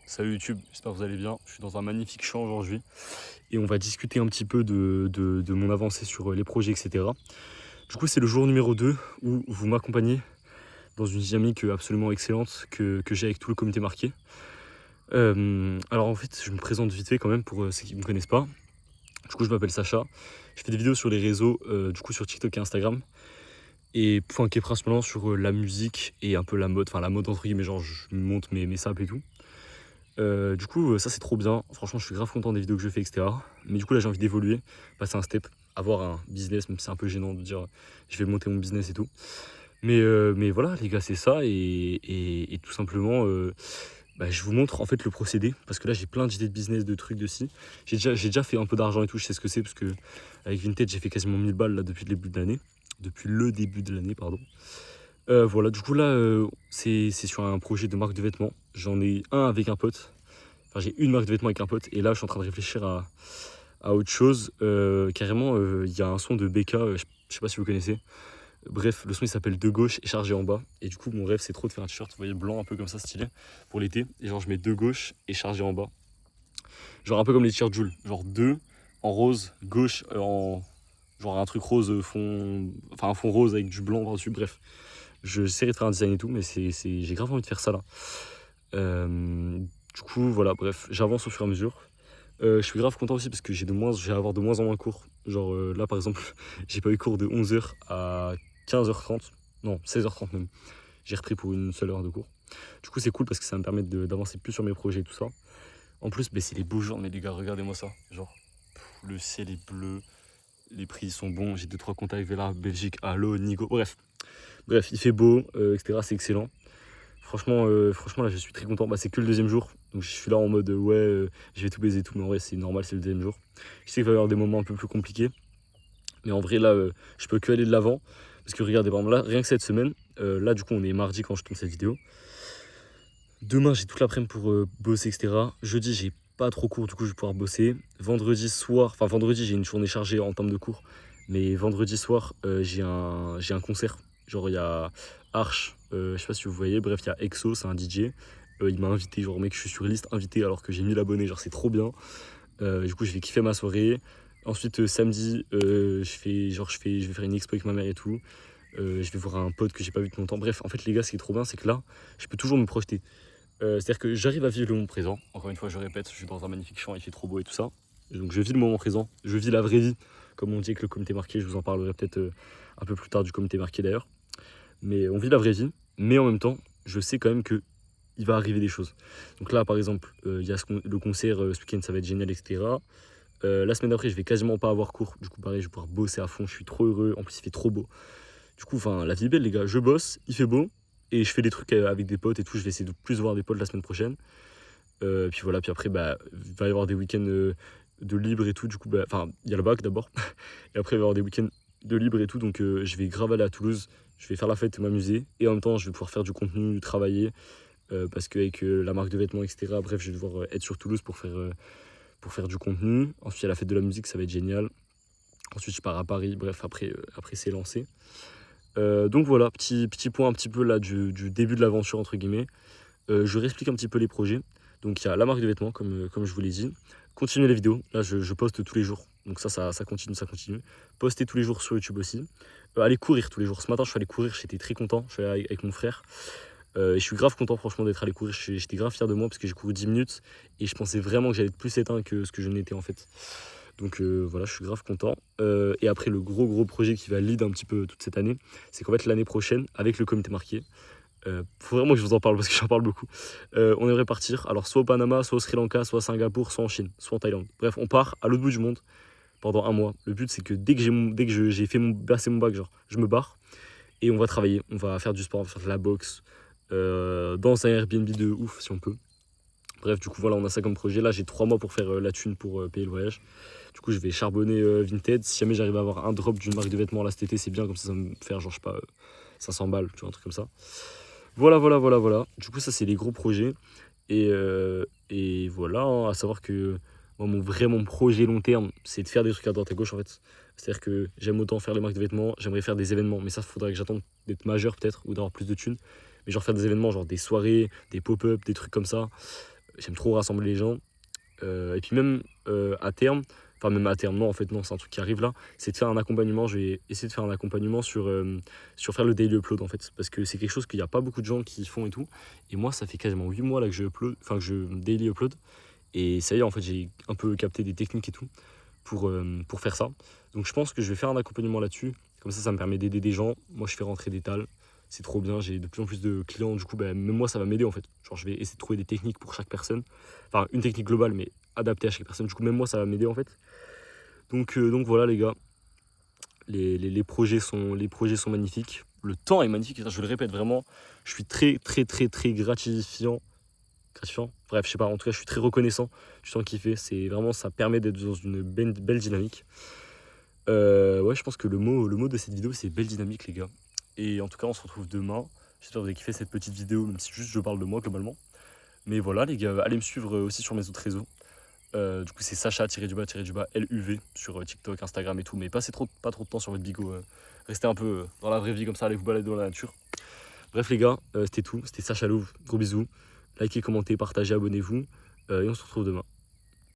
Salut YouTube, j'espère que vous allez bien. Je suis dans un magnifique champ aujourd'hui et on va discuter un petit peu de mon avancée sur les projets, etc. Du coup, c'est le jour numéro 2 où vous m'accompagnez dans une dynamique absolument excellente que j'ai avec tout le comité marqué. Alors en fait, je me présente vite fait quand même pour ceux qui ne me connaissent pas. Du coup, je m'appelle Sacha. Je fais des vidéos sur les réseaux, du coup sur TikTok et Instagram. Et enfin, qui est principalement sur la musique et un peu la mode. Enfin, la mode entre guillemets, genre je monte mes samples et tout. Du coup, ça c'est trop bien. Franchement, je suis grave content des vidéos que je fais, etc. Mais du coup, là, j'ai envie d'évoluer, passer un step, avoir un business, même si c'est un peu gênant de dire je vais monter mon business et tout. Mais voilà, les gars, c'est ça. Et tout simplement, je vous montre en fait le procédé. Parce que là, j'ai plein d'idées de business, de trucs, de ci. J'ai déjà fait un peu d'argent et tout, je sais ce que c'est. Parce que avec Vinted, j'ai fait quasiment 1000 balles là, depuis le début de l'année. Depuis le début de l'année, pardon. Voilà, du coup, là, c'est sur un projet de marque de vêtements. J'en ai un avec un pote. Enfin, j'ai une marque de vêtements avec un pote et là je suis en train de réfléchir à autre chose. Carrément, il y a un son de BK, je sais pas si vous connaissez. Bref, le son il s'appelle De gauche et chargé en bas. Et du coup, mon rêve c'est trop de faire un t-shirt, vous voyez, blanc un peu comme ça, stylé, pour l'été. Et genre, je mets de gauche et chargé en bas. Genre un peu comme les t-shirts Joule. Genre 2 en rose, gauche en. Genre un truc rose fond. Enfin, un fond rose avec du blanc par-dessus. Bref, j'essaierai de faire un design et tout, mais j'ai grave envie de faire ça là. Du coup, voilà, bref, j'avance au fur et à mesure. Je suis grave content aussi parce que j'ai à avoir de moins en moins cours. Genre là par exemple, j'ai pas eu cours de 11h à 15h30. Non, 16h30 même. J'ai repris pour une seule heure de cours. Du coup c'est cool parce que ça va me permet d'avancer plus sur mes projets et tout ça. En plus, c'est les beaux jours, mais les gars, regardez-moi ça. Genre, le ciel est bleu, les prix sont bons, j'ai 2-3 contacts avec la Belgique, Allo, Nigo, bref, il fait beau, etc. C'est excellent. Franchement, là, je suis très content. C'est que le deuxième jour. Donc, je suis là en mode, ouais, je vais tout baiser et tout. Mais en vrai, c'est normal, c'est le deuxième jour. Je sais qu'il va y avoir des moments un peu plus compliqués. Mais en vrai, là, je peux que aller de l'avant. Parce que regardez, par exemple, là, rien que cette semaine, là, du coup, on est mardi quand je tourne cette vidéo. Demain, j'ai toute l'après-midi pour bosser, etc. Jeudi, j'ai pas trop cours, du coup, je vais pouvoir bosser. Vendredi soir, enfin, vendredi, j'ai une journée chargée en termes de cours. Mais vendredi soir, j'ai un concert. Genre, il y a Arch, je sais pas si vous voyez. Bref, il y a EXO, c'est un DJ. Il m'a invité, genre, mec, je suis sur liste invité alors que j'ai 1000 abonnés. Genre, c'est trop bien. Du coup, je vais kiffer ma soirée. Ensuite, samedi, je vais faire une expo avec ma mère et tout. Je vais voir un pote que j'ai pas vu depuis longtemps. Bref, en fait, les gars, ce qui est trop bien, c'est que là, je peux toujours me projeter. C'est-à-dire que j'arrive à vivre le moment présent. Encore une fois, je répète, je suis dans un magnifique champ, il fait trop beau et tout ça. Donc je vis le moment présent, je vis la vraie vie, comme on dit avec le comité marqué. Je vous en parlerai peut-être un peu plus tard du comité marqué d'ailleurs. Mais on vit la vraie vie, mais en même temps, je sais quand même que il va arriver des choses. Donc là, par exemple, il y a le concert ce week-end, ça va être génial, etc. La semaine d'après, je vais quasiment pas avoir cours. Du coup, pareil, je vais pouvoir bosser à fond. Je suis trop heureux. En plus, il fait trop beau. Du coup, enfin, la vie est belle, les gars. Je bosse, il fait beau. Et je fais des trucs avec des potes et tout. Je vais essayer de plus voir des potes la semaine prochaine. Puis voilà, puis après, il va y avoir des week-ends de libre et tout. Du coup, enfin, il y a le bac d'abord. Et après, il va y avoir des week-ends de libre et tout. Donc, je vais grave aller à Toulouse. Je vais faire la fête, m'amuser. Et en même temps, je vais pouvoir faire du contenu, travailler. Parce qu'avec la marque de vêtements, etc., bref, je vais devoir être sur Toulouse pour faire du contenu. Ensuite, il y a la fête de la musique, ça va être génial. Ensuite, je pars à Paris. Bref, après c'est lancé. Donc voilà, petit point un petit peu là du début de l'aventure, entre guillemets. Je réexplique un petit peu les projets. Donc il y a la marque de vêtements, comme je vous l'ai dit. Continuez les vidéos. Là, je poste tous les jours. Donc ça continue, ça continue. Postez tous les jours sur YouTube aussi. Allez courir tous les jours. Ce matin, je suis allé courir, j'étais très content. Je suis allé avec mon frère. Et je suis grave content, franchement, d'être allé courir. J'étais grave fier de moi parce que j'ai couru 10 minutes. Et je pensais vraiment que j'allais être plus éteint que ce que je n'étais en fait. Donc voilà, je suis grave content. Et après, le gros projet qui va lead un petit peu toute cette année, c'est qu'en fait, l'année prochaine, avec le comité marqué, faut vraiment que je vous en parle parce que j'en parle beaucoup. On aimerait partir, alors soit au Panama, soit au Sri Lanka, soit à Singapour, soit en Chine, soit en Thaïlande. Bref, on part à l'autre bout du monde pendant un mois. Le but, c'est que dès que j'ai fait passer mon bac, genre, je me barre et on va travailler. On va faire du sport, on va faire de la boxe, dans un Airbnb de ouf si on peut. Bref, du coup, voilà, on a ça comme projet. Là, j'ai 3 mois pour faire la thune pour payer le voyage. Du coup, je vais charbonner Vinted. Si jamais j'arrive à avoir un drop d'une marque de vêtements là cet été, c'est bien, comme ça va me faire, genre, je sais pas, 500 balles, tu vois, un truc comme ça. Voilà. Du coup, ça, c'est les gros projets. Et voilà, hein, à savoir que moi, mon projet long terme, c'est de faire des trucs à droite à gauche, en fait. C'est-à-dire que j'aime autant faire les marques de vêtements, j'aimerais faire des événements, mais ça, il faudrait que j'attende d'être majeur, peut-être, ou d'avoir plus de thunes. Mais genre faire des événements, genre des soirées, des pop-up, des trucs comme ça. J'aime trop rassembler les gens. Et puis même à terme, enfin même à terme, non en fait non, c'est un truc qui arrive là, c'est de faire un accompagnement, je vais essayer de faire un accompagnement sur faire le daily upload en fait, parce que c'est quelque chose qu'il n'y a pas beaucoup de gens qui font et tout, et moi ça fait quasiment 8 mois là que je upload, enfin que je daily upload, et ça y est en fait j'ai un peu capté des techniques et tout pour faire ça, donc je pense que je vais faire un accompagnement là-dessus, comme ça me permet d'aider des gens, moi je fais rentrer des tals, c'est trop bien, j'ai de plus en plus de clients, du coup bah, même moi ça va m'aider en fait, genre je vais essayer de trouver des techniques pour chaque personne, enfin une technique globale mais adaptée à chaque personne, du coup même moi ça va m'aider en fait, donc voilà les gars, les projets sont magnifiques, le temps est magnifique, je le répète vraiment, je suis très très très très gratifiant, bref je sais pas, en tout cas je suis très reconnaissant du temps qu'il fait, c'est vraiment, ça permet d'être dans une belle dynamique. Ouais, je pense que le mot de cette vidéo c'est belle dynamique les gars, et en tout cas on se retrouve demain, j'espère que vous avez kiffé cette petite vidéo, même si juste je parle de moi globalement, mais voilà les gars, allez me suivre aussi sur mes autres réseaux. Du coup, c'est Sacha-LUV sur TikTok, Instagram et tout. Mais pas trop de temps sur votre bigo. Restez un peu dans la vraie vie comme ça, allez vous balader dans la nature. Bref, les gars, c'était tout. C'était Sacha Louv. Gros bisous. Likez, commentez, partagez, abonnez-vous. Et on se retrouve demain.